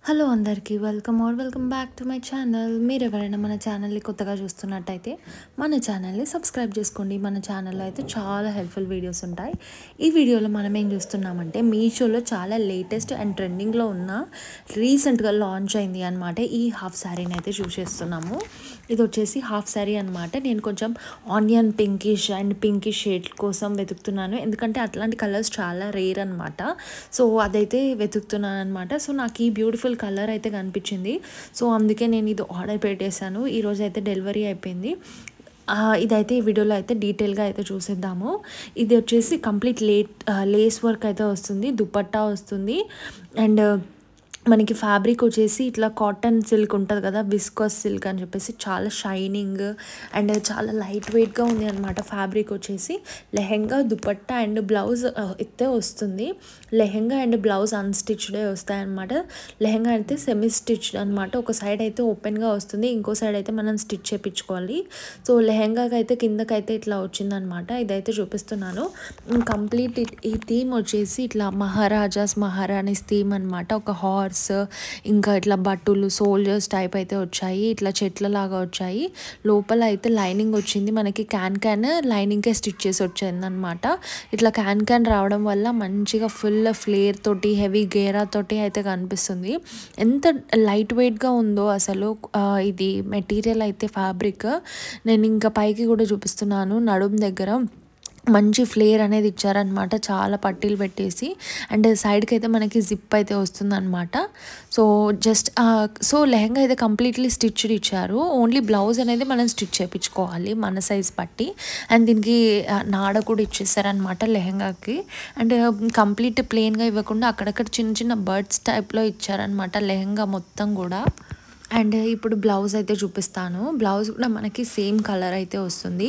Hello అందరికీ welcome back to my channel. మీరు ఎవరైనా మన ఛానల్ని కొత్తగా చూస్తున్నట్టయితే మన ఛానల్ని సబ్స్క్రైబ్ చేసుకోండి. మన ఛానల్లో అయితే చాలా హెల్ప్ఫుల్ వీడియోస్ ఉంటాయి. ఈ వీడియోలో మనం ఏం చూస్తున్నామంటే మీషోలో చాలా లేటెస్ట్ అండ్ ట్రెండింగ్లో ఉన్న రీసెంట్గా లాంచ్ అయింది అనమాట ఈ హాఫ్ శారీని అయితే చూసేస్తున్నాము. ఇది వచ్చేసి హాఫ్ శారీ అనమాట. నేను కొంచెం onion pinkish and pinkish shade కోసం వెతుకుతున్నాను, ఎందుకంటే అట్లాంటి కలర్స్ చాలా రేర్ అనమాట. సో అదైతే వెతుకుతున్నాను అనమాట. సో నాకు ఈ బ్యూటిఫుల్ కలర్ అయితే కనిపించింది. సో అందుకే నేను ఇది ఆర్డర్ పెట్టేశాను. ఈరోజు అయితే డెలివరీ అయిపోయింది. ఇదైతే ఈ వీడియోలో అయితే డీటెయిల్గా అయితే చూసేద్దాము. ఇది వచ్చేసి కంప్లీట్ లేస్ వర్క్ అయితే వస్తుంది, దుపట్టా వస్తుంది. అండ్ మనకి ఫ్యాబ్రిక్ వచ్చేసి ఇట్లా కాటన్ సిల్క్ ఉంటుంది కదా, విస్కోస్ సిల్క్ అని చెప్పేసి చాలా షైనింగ్ అండ్ చాలా లైట్ వెయిట్గా ఉంది అనమాట. ఫ్యాబ్రిక్ వచ్చేసి లెహెంగా, దుపట్టా అండ్ బ్లౌజ్ అయితే వస్తుంది. లెహెంగా అండ్ బ్లౌజ్ అన్స్టిచ్డే వస్తాయి అనమాట. లెహెంగా అయితే సెమీ స్టిచ్డ్ అనమాట. ఒక సైడ్ అయితే ఓపెన్గా వస్తుంది, ఇంకో సైడ్ అయితే మనం స్టిచ్ చేయించుకోవాలి. సో లెహెంగాకి అయితే కిందకైతే ఇట్లా వచ్చిందనమాట. ఇదైతే చూపిస్తున్నాను. కంప్లీట్ ఈ థీమ్ వచ్చేసి ఇట్లా మహారాణీస్ థీమ్ అనమాట. ఒక హార్స్, ఇంకా ఇట్లా బట్టులు, సోల్జర్స్ టైప్ అయితే వచ్చాయి. ఇట్లా చెట్ల లాగా వచ్చాయి. లోపల అయితే లైనింగ్ వచ్చింది మనకి. క్యాన్ లైనింగ్కే స్టిచ్ చేసి వచ్చింది అనమాట. ఇట్లా క్యాన్ రావడం వల్ల మంచిగా ఫుల్ ఫ్లేర్ తోటి, హెవీ గేరా తోటి అయితే కనిపిస్తుంది. ఎంత లైట్ వెయిట్గా ఉందో అసలు ఇది మెటీరియల్ అయితే, ఫ్యాబ్రిక్. నేను ఇంకా పైకి కూడా చూపిస్తున్నాను. నడుం దగ్గర మంచి ఫ్లేర్ అనేది ఇచ్చారనమాట, చాలా పట్టీలు పెట్టేసి. అండ్ సైడ్కి అయితే మనకి జిప్ అయితే వస్తుందన్నమాట. సో లెహంగా అయితే కంప్లీట్లీ స్టిచ్డ్ ఇచ్చారు. ఓన్లీ బ్లౌజ్ అనేది మనం స్టిచ్ చేయించుకోవాలి మన సైజ్ పట్టి. అండ్ దీనికి నాడ కూడా ఇచ్చేసారనమాట లెహంగాకి. అండ్ కంప్లీట్ ప్లెయిన్గా ఇవ్వకుండా అక్కడక్కడ చిన్న చిన్న బర్డ్స్ టైప్లో ఇచ్చారనమాట లెహంగా మొత్తం కూడా. అండ్ ఇప్పుడు బ్లౌజ్ అయితే చూపిస్తాను. బ్లౌజ్ కూడా మనకి సేమ్ కలర్ అయితే వస్తుంది.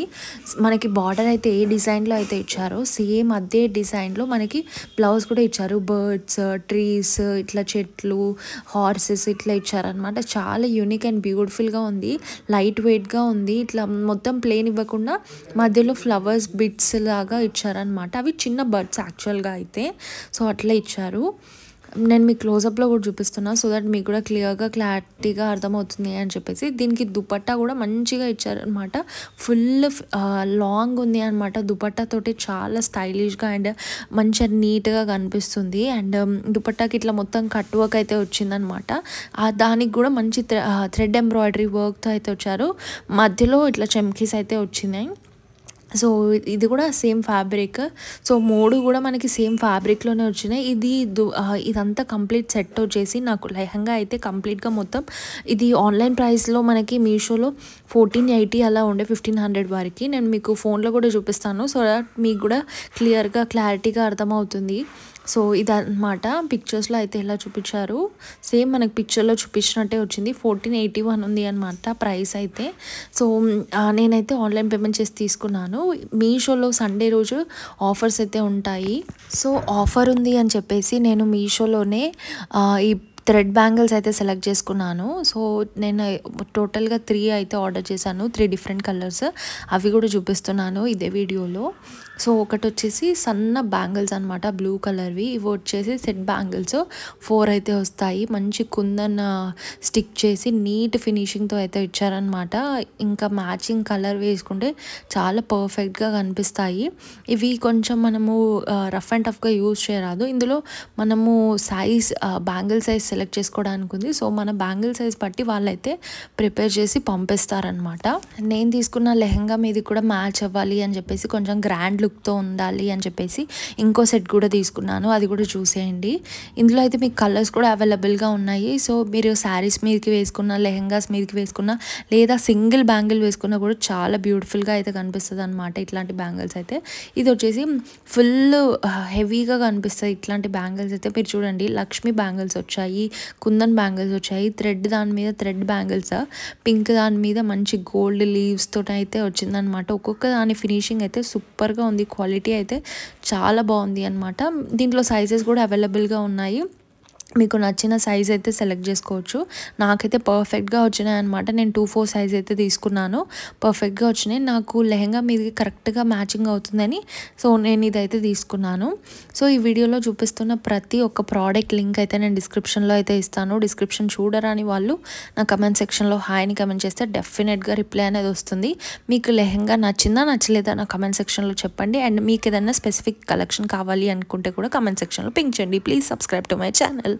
మనకి బార్డర్ అయితే ఏ డిజైన్లో అయితే ఇచ్చారో సేమ్ అదే డిజైన్లో మనకి బ్లౌజ్ కూడా ఇచ్చారు. బర్డ్స్, ట్రీస్, ఇట్లా చెట్లు, హార్సెస్ ఇట్లా ఇచ్చారనమాట. చాలా యూనిక్ అండ్ బ్యూటిఫుల్గా ఉంది. లైట్ వెయిట్గా ఉంది. ఇట్లా మొత్తం ప్లెయిన్ ఇవ్వకుండా మధ్యలో ఫ్లవర్స్ బిట్స్ లాగా ఇచ్చారనమాట. అవి చిన్న బర్డ్స్ యాక్చువల్గా అయితే. సో అట్లా ఇచ్చారు. నేను మీకు క్లోజప్లో కూడా చూపిస్తున్నా, సో దట్ మీకు కూడా క్లారిటీగా అర్థమవుతుంది అని చెప్పేసి. దీనికి దుపట్టా కూడా మంచిగా ఇచ్చారనమాట. ఫుల్ లాంగ్ ఉంది అనమాట. దుపట్టాతోటి చాలా స్టైలిష్గా అండ్ మంచిగా నీట్గా కనిపిస్తుంది. అండ్ దుపట్టాకి ఇట్లా మొత్తం కట్ వర్క్ అయితే వచ్చిందనమాట. దానికి కూడా మంచి థ్రెడ్ ఎంబ్రాయిడరీ వర్క్తో అయితే వచ్చారు. మధ్యలో ఇట్లా చమ్కీస్ అయితే వచ్చినాయి. సో ఇది కూడా సేమ్ ఫ్యాబ్రిక్. సో మూడు కూడా మనకి సేమ్ ఫ్యాబ్రిక్లోనే వచ్చినాయి. ఇదంతా కంప్లీట్ సెట్ వచ్చేసి నాకు లెహంగా అయితే కంప్లీట్గా మొత్తం ఇది ఆన్లైన్ ప్రైస్లో మనకి మీషోలో 1480 అలా ఉండే, 1500 వరకు. నేను మీకు ఫోన్లో కూడా చూపిస్తాను, సో దట్ మీకు కూడా క్లారిటీగా అర్థమవుతుంది. సో ఇదన్నమాట. పిక్చర్స్లో అయితే ఎలా చూపించారు సేమ్ మనకి పిక్చర్లో చూపించినట్టే వచ్చింది. 1481 ఉంది అనమాట ప్రైస్ అయితే. సో నేనైతే ఆన్లైన్ పేమెంట్ చేసి తీసుకున్నాను. మీషోలో సండే రోజు ఆఫర్స్ అయితే ఉంటాయి. సో ఆఫర్ ఉంది అని చెప్పేసి నేను మీషోలోనే ఈ థ్రెడ్ బ్యాంగిల్స్ అయితే సెలెక్ట్ చేసుకున్నాను. సో నేను టోటల్గా 3 అయితే ఆర్డర్ చేశాను, 3 డిఫరెంట్ కలర్స్. అవి కూడా చూపిస్తున్నాను ఇదే వీడియోలో. సో ఒకటి వచ్చేసి సన్న బ్యాంగిల్స్ అనమాట, బ్లూ కలర్వి. ఇవి వచ్చేసి సెట్ బ్యాంగిల్స్ 4 అయితే వస్తాయి. మంచి కుందన్ స్టిక్ చేసి నీట్ ఫినిషింగ్తో అయితే ఇచ్చారనమాట. ఇంకా మ్యాచింగ్ కలర్ వేసుకుంటే చాలా పర్ఫెక్ట్గా కనిపిస్తాయి. ఇవి కొంచెం మనము రఫ్ అండ్ టఫ్గా యూజ్ చేయరాదు. ఇందులో మనము బ్యాంగిల్ సైజ్ సెలెక్ట్ చేసుకోవడానికి ఉంది. సో మన బ్యాంగిల్ సైజ్ బట్టి వాళ్ళైతే ప్రిపేర్ చేసి పంపిస్తారనమాట. నేను తీసుకున్న లెహంగా మీది కూడా మ్యాచ్ అవ్వాలి అని చెప్పేసి, కొంచెం గ్రాండ్ లుక్తో ఉండాలి అని చెప్పేసి ఇంకో సెట్ కూడా తీసుకున్నాను. అది కూడా చూసేయండి. ఇందులో అయితే మీకు కలర్స్ కూడా అవైలబుల్గా ఉన్నాయి. సో మీరు శారీస్ మీదకి వేసుకున్న, లెహంగాస్ మీదకి వేసుకున్న, లేదా సింగిల్ బ్యాంగిల్ వేసుకున్నా కూడా చాలా బ్యూటిఫుల్గా అయితే కనిపిస్తుంది అనమాట ఇట్లాంటి బ్యాంగిల్స్ అయితే. ఇది వచ్చేసి ఫుల్ హెవీగా కనిపిస్తుంది ఇట్లాంటి బ్యాంగిల్స్ అయితే. మీరు చూడండి, లక్ష్మీ బ్యాంగిల్స్ వచ్చాయి, కుందన్ బ్యాంగిల్స్ వచ్చాయి, దాని మీద థ్రెడ్ బ్యాంగిల్స్, పింక్ దాని మీద మంచి గోల్డ్ లీవ్స్ తోటి అయితే వచ్చిందనమాట. ఒక్కొక్క దాని ఫినిషింగ్ అయితే సూపర్గా ఉంది. క్వాలిటీ అయితే చాలా బాగుంది అనమాట. దీంట్లో సైజెస్ కూడా అవైలబుల్గా ఉన్నాయి. మీకు నచ్చిన సైజ్ అయితే సెలెక్ట్ చేసుకోవచ్చు. నాకైతే పర్ఫెక్ట్గా వచ్చినాయి అనమాట. నేను 2-4 సైజ్ అయితే తీసుకున్నాను. పర్ఫెక్ట్గా వచ్చినాయి. నాకు లెహంగా మీది కరెక్ట్గా మ్యాచింగ్ అవుతుందని సో నేను ఇదైతే తీసుకున్నాను. సో ఈ వీడియోలో చూపిస్తున్న ప్రతి ఒక్క ప్రోడక్ట్ లింక్ అయితే నేను డిస్క్రిప్షన్లో అయితే ఇస్తాను. డిస్క్రిప్షన్ చూడరాని వాళ్ళు నా కమెంట్ సెక్షన్లో హాయ్ని కమెంట్ చేస్తే డెఫినెట్గా రిప్లై అనేది వస్తుంది. మీకు లెహంగా నచ్చిందా నచ్చలేదా నా కమెంట్ సెక్షన్లో చెప్పండి. అండ్ మీకు ఏదైనా స్పెసిఫిక్ కలెక్షన్ కావాలి అనుకుంటే కూడా కమెంట్ సెక్షన్లో పింక్ చేయండి. Please subscribe to my channel.